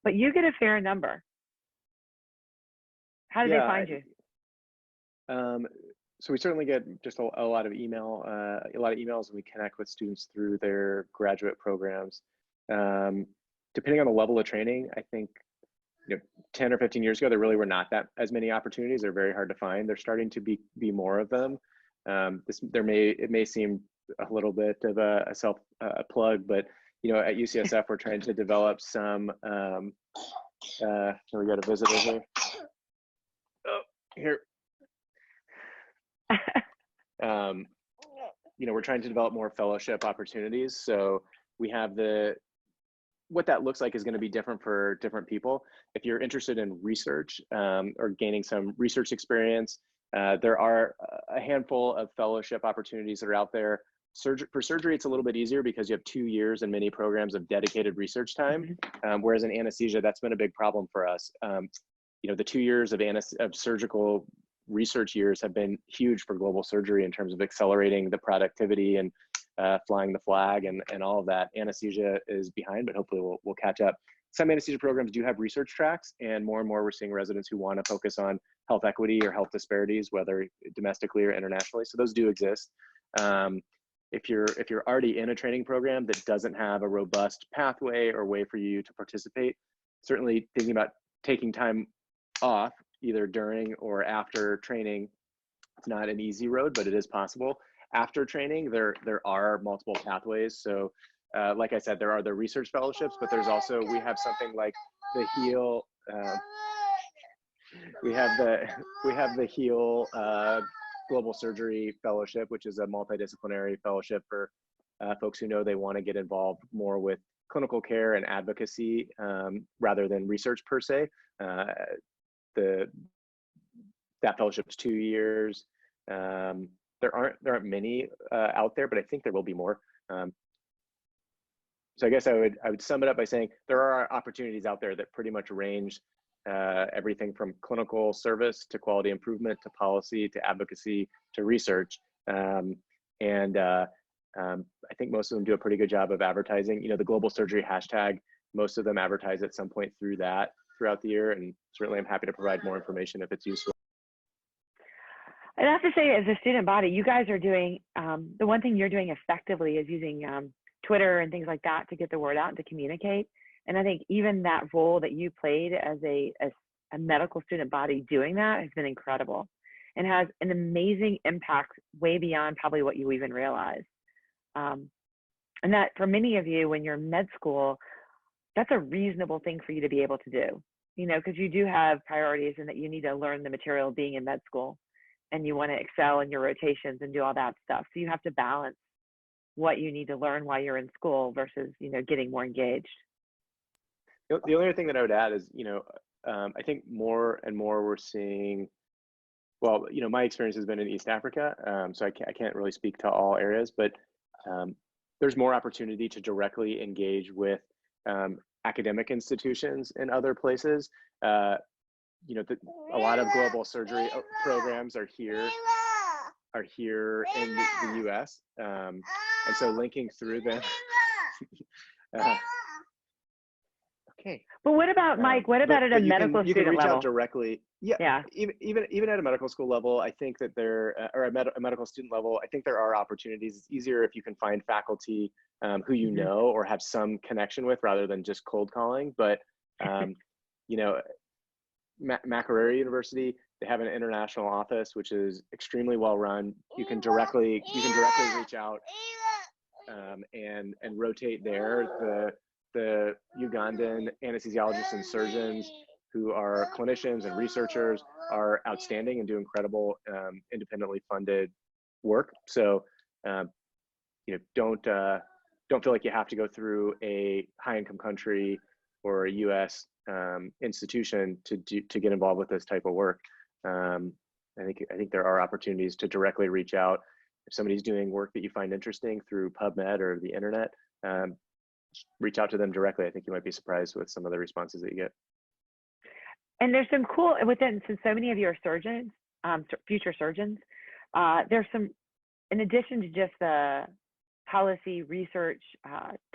[SPEAKER 4] but you get a fair number. How do they find you?
[SPEAKER 3] So we certainly get just a lot of emails, and we connect with students through their graduate programs. Depending on the level of training, I think 10 or 15 years ago, there really were not as many opportunities. They're very hard to find. There's starting to be more of them. It may seem a little bit of a self plug, but at UCSF we're trying to develop some. We got a visitor here. Oh, here. We're trying to develop more fellowship opportunities. So we have what that looks like is going to be different for different people. If you're interested in research or gaining some research experience, there are a handful of fellowship opportunities that are out there. For surgery, it's a little bit easier because you have 2 years and many programs of dedicated research time. Whereas in anesthesia, that's been a big problem for us. The 2 years of surgical research years have been huge for global surgery in terms of accelerating the productivity and flying the flag and all of that. Anesthesia is behind, but hopefully we'll catch up. Some anesthesia programs do have research tracks, and more we're seeing residents who want to focus on health equity or health disparities, whether domestically or internationally. So those do exist. If you're already in a training program that doesn't have a robust pathway or way for you to participate, certainly thinking about taking time off either during or after training. It's not an easy road, but it is possible. After training, there are multiple pathways. So like I said, there are the research fellowships, but there's also, we have something like the HEAL, we have the HEAL Global Surgery Fellowship, which is a multidisciplinary fellowship for folks who know they want to get involved more with clinical care and advocacy rather than research per se. That fellowship's 2 years. There aren't many out there, but I think there will be more. So I guess I would sum it up by saying there are opportunities out there that pretty much range everything from clinical service to quality improvement to policy to advocacy to research. I think most of them do a pretty good job of advertising. You know, the global surgery hashtag, most of them advertise at some point through that throughout the year. And certainly I'm happy to provide more information if it's useful.
[SPEAKER 4] I'd have to say, as a student body, you guys are doing, the one thing you're doing effectively is using Twitter and things like that to get the word out and to communicate. And I think even that role that you played as a medical student body doing that has been incredible and has an amazing impact way beyond probably what you even realize. And that for many of you, when you're in med school, that's a reasonable thing for you to be able to do, you know, because you do have priorities and that you need to learn the material being in med school and you want to excel in your rotations and do all that stuff. So you have to balance what you need to learn while you're in school versus, you know, getting more engaged.
[SPEAKER 3] The only other thing that I would add is, you know, I think more and more we're seeing, well, you know, my experience has been in East Africa, so I can't really speak to all areas, but there's more opportunity to directly engage with academic institutions in other places. You know, a lot of global surgery programs are here in the US. And so linking through them. Okay.
[SPEAKER 4] But what about, Mike, what about at a medical student level?
[SPEAKER 3] You can reach out directly. Yeah. Even at a medical school level, I think that or a medical student level, I think there are opportunities. It's easier if you can find faculty who you know or have some connection with rather than just cold calling. But, you know, Makerere University, they have an international office, which is extremely well run. You can directly reach out and rotate there. The Ugandan anesthesiologists and surgeons who are clinicians and researchers are outstanding and do incredible independently funded work. So, you know, don't feel like you have to go through a high-income country or a U.S. Institution to get involved with this type of work. I think there are opportunities to directly reach out. If somebody's doing work that you find interesting through PubMed or the internet, reach out to them directly. I think you might be surprised with some of the responses that you get.
[SPEAKER 4] And there's some cool, since so many of you are surgeons, future surgeons, there's some, in addition to just the policy research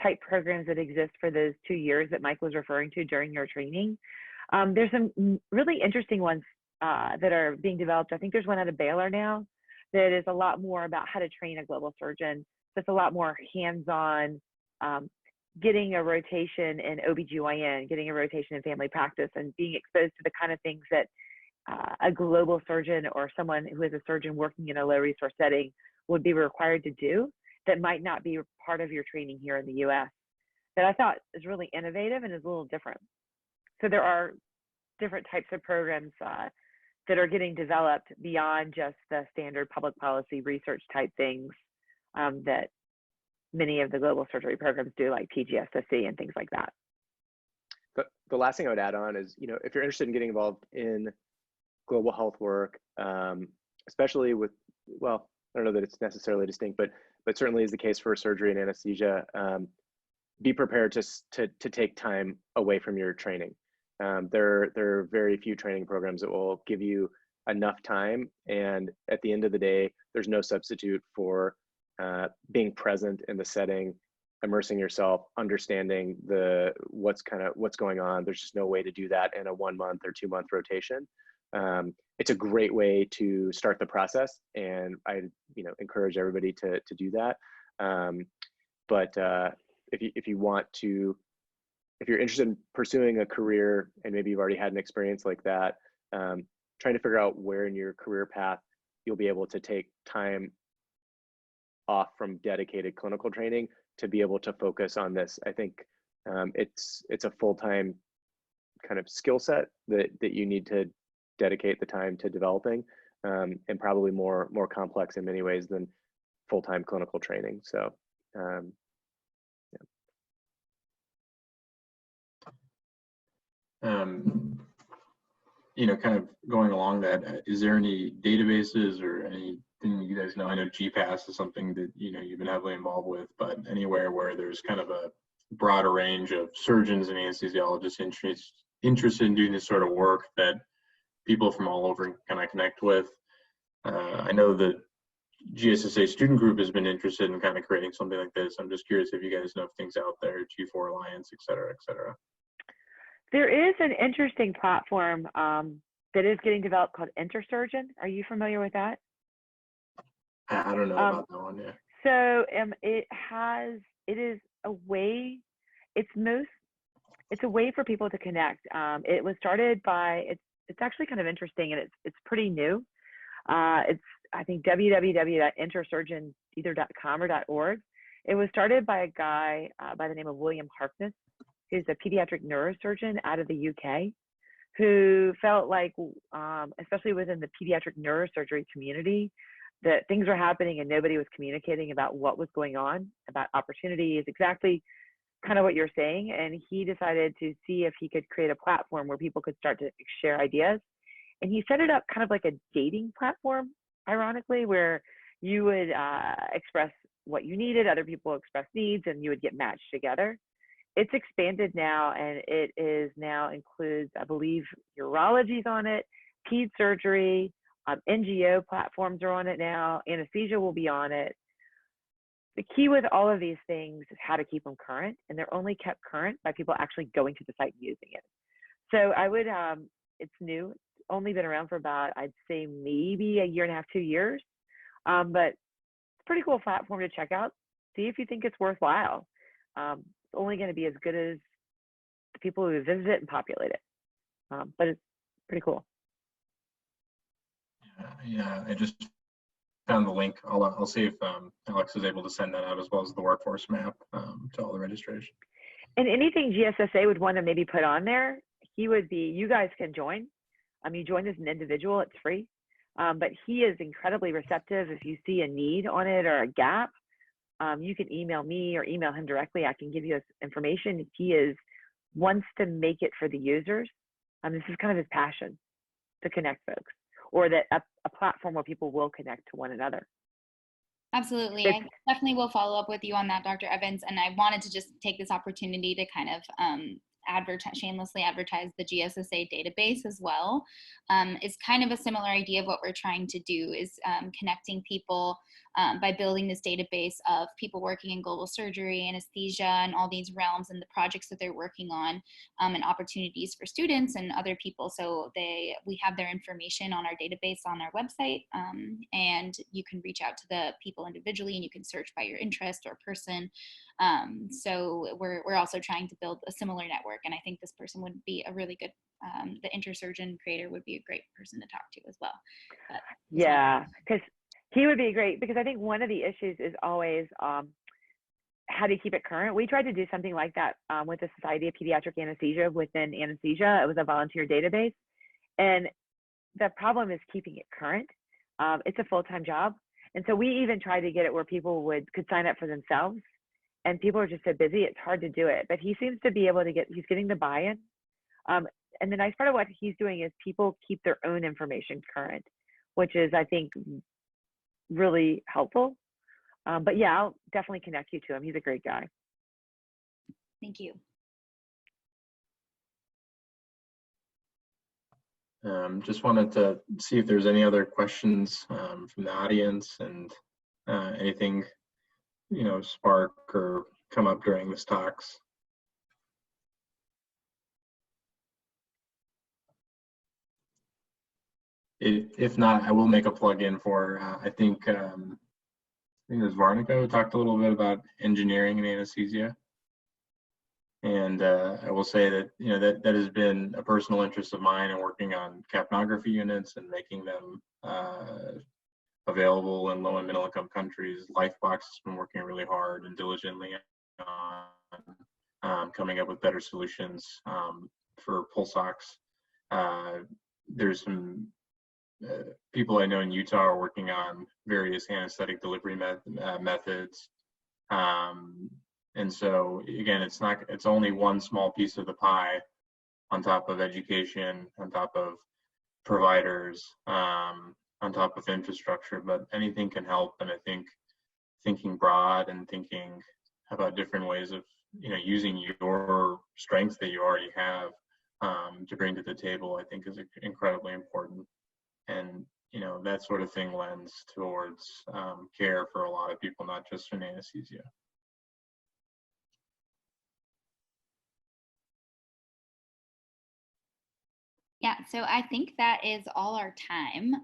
[SPEAKER 4] type programs that exist for those 2 years that Mike was referring to during your training, there's some really interesting ones that are being developed. I think there's one out of Baylor now that is a lot more about how to train a global surgeon. So it's a lot more hands-on, getting a rotation in OBGYN, getting a rotation in family practice, and being exposed to the kind of things that a global surgeon or someone who is a surgeon working in a low resource setting would be required to do that might not be part of your training here in the US, that I thought is really innovative and is a little different. So there are different types of programs that are getting developed beyond just the standard public policy research type things that many of the global surgery programs do, like GSSA and things like that.
[SPEAKER 3] But the last thing I would add on is, you know, if you're interested in getting involved in global health work, especially with, well, I don't know that it's necessarily distinct, but certainly is the case for surgery and anesthesia, be prepared to take time away from your training. There are very few training programs that will give you enough time, and at the end of the day, there's no substitute for being present in the setting, immersing yourself, understanding what's going on. There's just no way to do that in a 1 month or 2 month rotation. It's a great way to start the process, and I, you know, encourage everybody to do that. But if you're interested in pursuing a career and maybe you've already had an experience like that, trying to figure out where in your career path you'll be able to take time off from dedicated clinical training to be able to focus on this. I think it's a full-time kind of skill set that you need to dedicate the time to developing, and probably more complex in many ways than full-time clinical training. So yeah.
[SPEAKER 2] You know, kind of going along that, is there any databases or anything you guys know? I know GPAS is something that, you know, you've been heavily involved with, but anywhere where there's kind of a broader range of surgeons and anesthesiologists interested in doing this sort of work that people from all over can kind of connect with. I know the GSSA student group has been interested in kind of creating something like this. I'm just curious if you guys know if things out there, G4 Alliance, et cetera, et cetera.
[SPEAKER 4] There is an interesting platform that is getting developed called Intersurgeon. Are you familiar with that?
[SPEAKER 2] I don't know about that one, yeah.
[SPEAKER 4] So it is a way, it's a way for people to connect. It was started by, it's actually kind of interesting, and it's pretty new. It's, I think, www.intersurgeon.com or .org. It was started by a guy by the name of William Harkness, who's a pediatric neurosurgeon out of the UK, who felt like, especially within the pediatric neurosurgery community, that things were happening and nobody was communicating about what was going on, about opportunities, exactly kind of what you're saying. And he decided to see if he could create a platform where people could start to share ideas. And he set it up kind of like a dating platform, ironically, where you would express what you needed, other people express needs, and you would get matched together. It's expanded now, and it is now includes, I believe, urology's on it, ped surgery, NGO platforms are on it now, anesthesia will be on it. The key with all of these things is how to keep them current, and they're only kept current by people actually going to the site and using it. So I would, it's new, it's only been around for about, I'd say maybe a year and a half, 2 years, but it's a pretty cool platform to check out. See if you think it's worthwhile. It's only going to be as good as the people who visit it and populate it, but it's pretty cool.
[SPEAKER 2] Yeah, I just found the link. I'll see if Alex is able to send that out, as well as the workforce map to all the registration.
[SPEAKER 4] And anything GSSA would want to maybe put on there, you guys can join. You join as an individual, it's free. But he is incredibly receptive. If you see a need on it or a gap, you can email me or email him directly. I can give you his information. He wants to make it for the users. This is kind of his passion, to connect folks, or that a platform where people will connect to one another.
[SPEAKER 1] Absolutely. I definitely will follow up with you on that, Dr. Evans. And I wanted to just take this opportunity to kind of shamelessly advertise the GSSA database as well. It's kind of a similar idea of what we're trying to do, is connecting people by building this database of people working in global surgery, anesthesia, and all these realms and the projects that they're working on, and opportunities for students and other people. So we have their information on our database on our website, and you can reach out to the people individually, and you can search by your interest or person. So we're also trying to build a similar network, and I think this person would be a really good, the Intersurgeon creator would be a great person to talk to as well.
[SPEAKER 4] Yeah, because he would be great, because I think one of the issues is always how to keep it current. We tried to do something like that with the Society of Pediatric Anesthesia within anesthesia. It was a volunteer database, and the problem is keeping it current. It's a full-time job, and so we even tried to get it where people could sign up for themselves. And people are just so busy, it's hard to do it. But he seems to be able to he's getting the buy-in. And the nice part of what he's doing is people keep their own information current, which is, I think, really helpful. But yeah, I'll definitely connect you to him. He's a great guy.
[SPEAKER 1] Thank you.
[SPEAKER 2] Just wanted to see if there's any other questions from the audience, and anything spark or come up during this talks. If not, I will make a plug-in for, I think it was Varnica who talked a little bit about engineering and anesthesia. And I will say that, that has been a personal interest of mine in working on capnography units and making them available in low and middle income countries. Lifebox has been working really hard and diligently on coming up with better solutions for pulse ox. There's some people I know in Utah are working on various anesthetic delivery methods. And so again, it's only one small piece of the pie on top of education, on top of providers, on top of infrastructure, but anything can help. And I think thinking broad and thinking about different ways of, using your strengths that you already have to bring to the table, I think is incredibly important. And, that sort of thing lends towards care for a lot of people, not just in anesthesia.
[SPEAKER 1] Yeah, so I think that is all our time.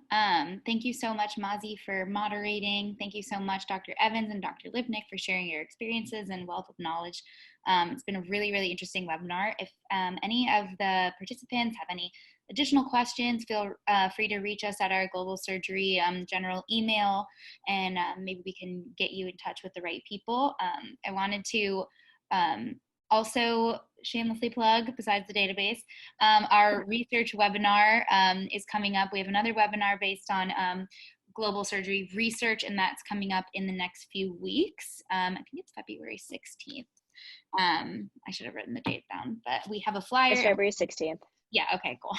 [SPEAKER 1] Thank you so much, Mazi, for moderating. Thank you so much, Dr. Evans and Dr. Lipnick, for sharing your experiences and wealth of knowledge. It's been a really, really interesting webinar. If any of the participants have any additional questions, feel free to reach us at our Global Surgery general email, and maybe we can get you in touch with the right people. I wanted to also shamelessly plug, besides the database, our research webinar is coming up. We have another webinar based on global surgery research, and that's coming up in the next few weeks. I think it's February 16th. I should have written the date down, but we have a flyer.
[SPEAKER 5] It's February 16th.
[SPEAKER 1] Yeah, okay, cool.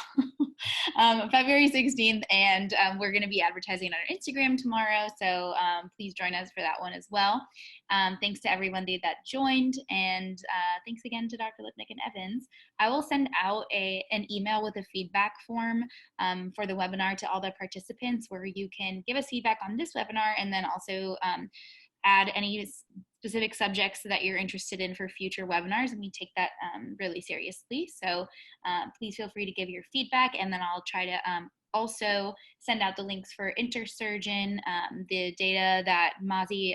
[SPEAKER 1] February 16th, and we're going to be advertising on our Instagram tomorrow, so please join us for that one as well. Thanks to everyone that joined, and thanks again to Dr. Lipnick and Evans. I will send out an email with a feedback form for the webinar to all the participants, where you can give us feedback on this webinar, and then also add any specific subjects that you're interested in for future webinars, and we take that really seriously. So please feel free to give your feedback, and then I'll try to also send out the links for Intersurgeon, the data that Mazi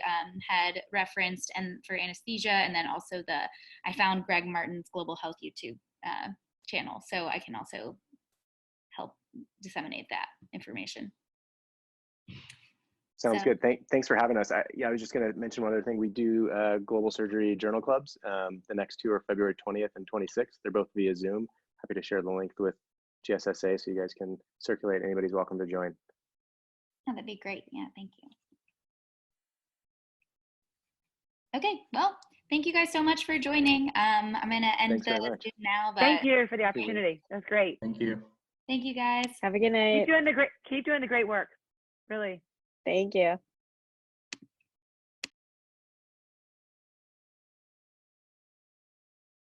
[SPEAKER 1] had referenced, and for anesthesia, and then also I found Greg Martin's Global Health YouTube channel, so I can also help disseminate that information.
[SPEAKER 3] Sounds good. Thanks for having us. I was just going to mention one other thing. We do global surgery journal clubs. The next two are February 20th and 26th. They're both via Zoom. Happy to share the link with GSSA so you guys can circulate. Anybody's welcome to join.
[SPEAKER 1] Oh, that'd be great. Yeah, thank you. Okay, well, thank you guys so much for joining. I'm going to end the Zoom now. But
[SPEAKER 4] thank you for the opportunity. That's great.
[SPEAKER 2] Thank you.
[SPEAKER 1] Thank you, guys.
[SPEAKER 5] Have a good night.
[SPEAKER 4] Keep doing the great work. Really.
[SPEAKER 5] Thank you.